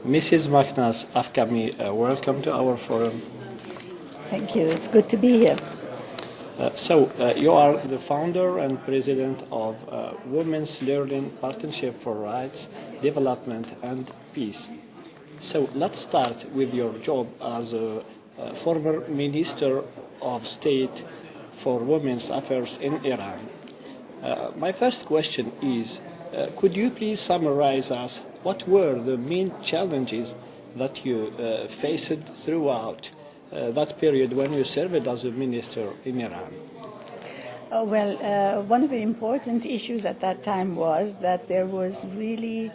Mrs. Mahnaz Afkhami, welcome to our forum. Thank you. It's good to be here. You are the founder and president of Women's Learning Partnership for Rights, Development and Peace. So let's start with your job as a former Minister of State for Women's Affairs in Iran. My first question is, could you please summarize us what were the main challenges that you faced throughout that period when you served as a minister in Iran? One of the important issues at that time was that there was really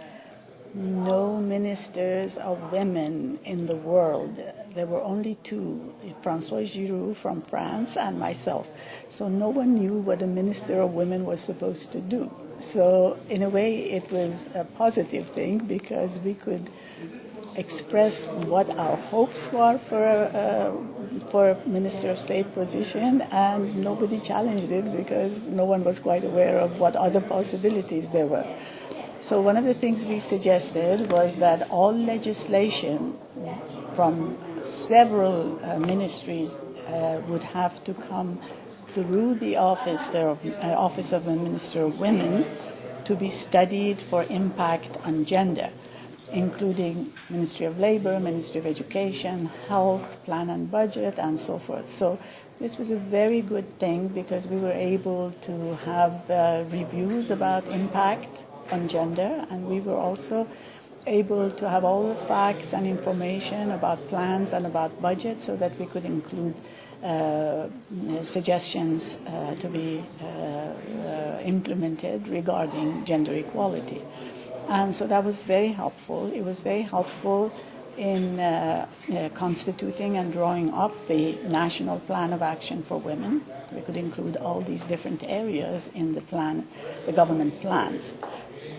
no ministers of women in the world. There were only two, François Giroud from France and myself. So no one knew what a minister of women was supposed to do. So in a way it was a positive thing because we could express what our hopes were for a Minister of State position, and nobody challenged it because no one was quite aware of what other possibilities there were. So one of the things we suggested was that all legislation from several ministries would have to come through the Office of a Minister of Women to be studied for impact on gender, including Ministry of Labor, Ministry of Education, Health, Plan and Budget, and so forth. So this was a very good thing because we were able to have reviews about impact on gender, and we were also able to have all the facts and information about plans and about budget so that we could include suggestions to be implemented regarding gender equality. And so that was very helpful. It was very helpful in constituting and drawing up the National Plan of Action for Women. We could include all these different areas in the plan, the government plans.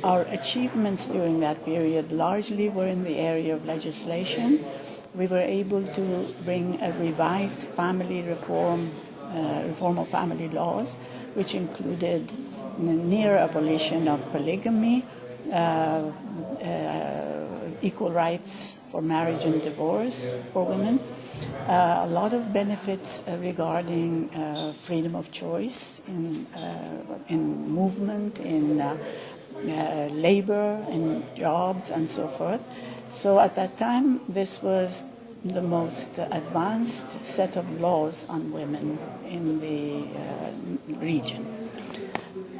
Our achievements during that period largely were in the area of legislation. We were able to bring a revised family reform of family laws, which included near abolition of polygamy, equal rights for marriage and divorce for women, a lot of benefits regarding freedom of choice in movement, in labor, in jobs, and so forth. So at that time, this was the most advanced set of laws on women in the region.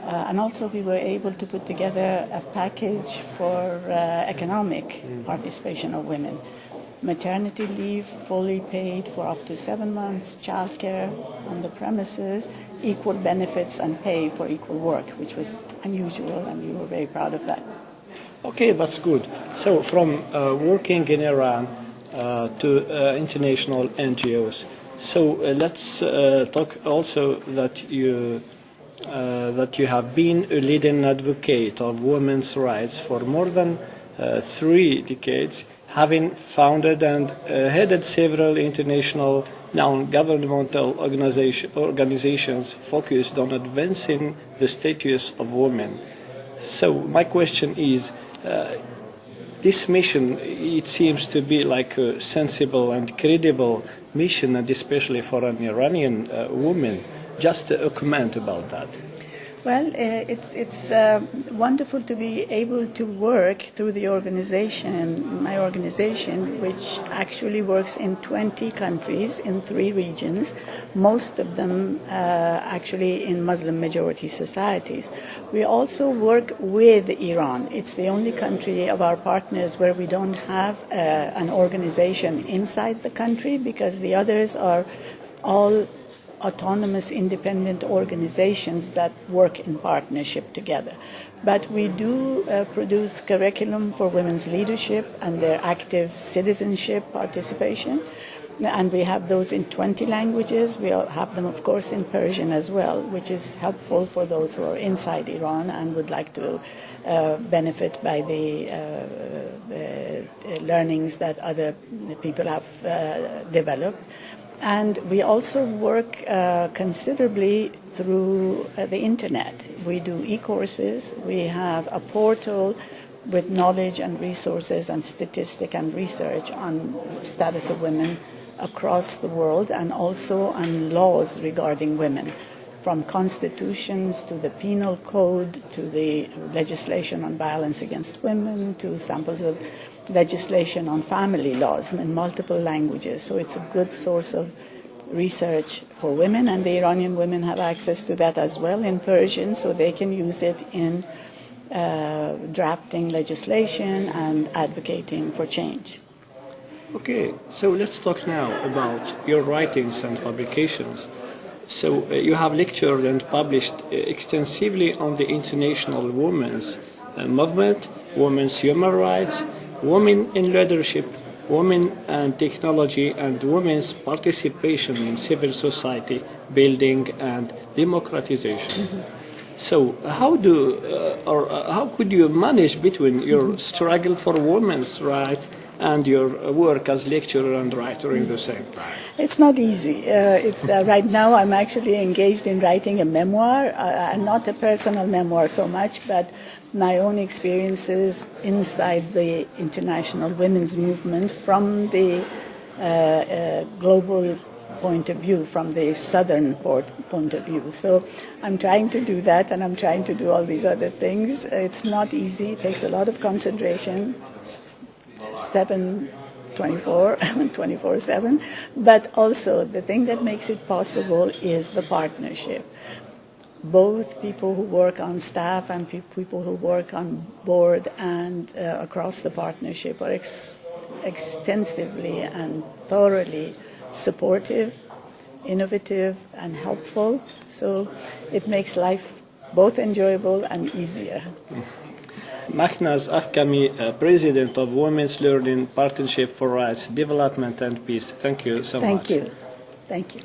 And also we were able to put together a package for economic participation of women. Maternity leave fully paid for up to 7 months, childcare on the premises, equal benefits and pay for equal work, which was unusual, and we were very proud of that. Okay, that's good. So from working in Iran to international NGOs. So let's talk also that you have been a leading advocate of women's rights for more than 3 decades, having founded and headed several international non-governmental organizations focused on advancing the status of women. So my question is, this mission, it seems to be like a sensible and credible mission, and especially for an Iranian woman. Just a comment about that. Well, it's wonderful to be able to work through the organization, my organization, which actually works in 20 countries in 3 regions, most of them actually in Muslim majority societies. We also work with Iran. It's the only country of our partners where we don't have an organization inside the country, because the others are all autonomous independent organizations that work in partnership together. But we do produce curriculum for women's leadership and their active citizenship participation, and we have those in 20 languages. We have them, of course, in Persian as well, which is helpful for those who are inside Iran and would like to benefit by the learnings that other people have developed. And we also work considerably through the internet. We do e-courses. We have a portal with knowledge and resources and statistic and research on status of women across the world, and also on laws regarding women, from constitutions to the penal code to the legislation on violence against women to samples of legislation on family laws in multiple languages. So it's a good source of research for women, and the Iranian women have access to that as well in Persian, so they can use it in drafting legislation and advocating for change. Okay, so let's talk now about your writings and publications. So you have lectured and published extensively on the international women's movement, women's human rights, women in leadership, women and technology, and women's participation in civil society building and democratization. So how could you manage between your struggle for women's rights and your work as lecturer and writer in the same time? It's not easy. Right now I'm actually engaged in writing a memoir, not a personal memoir so much, but my own experiences inside the international women's movement from the global point of view, from the southern point of view. So I'm trying to do that, and I'm trying to do all these other things. It's not easy. It takes a lot of concentration, 24/7. But also the thing that makes it possible is the partnership. Both people who work on staff and people who work on board and across the partnership are extensively and thoroughly supportive, innovative, and helpful. So it makes life both enjoyable and easier. Mahnaz Afkhami, President of Women's Learning Partnership for Rights, Development and Peace. Thank you so much. Thank you. Thank you.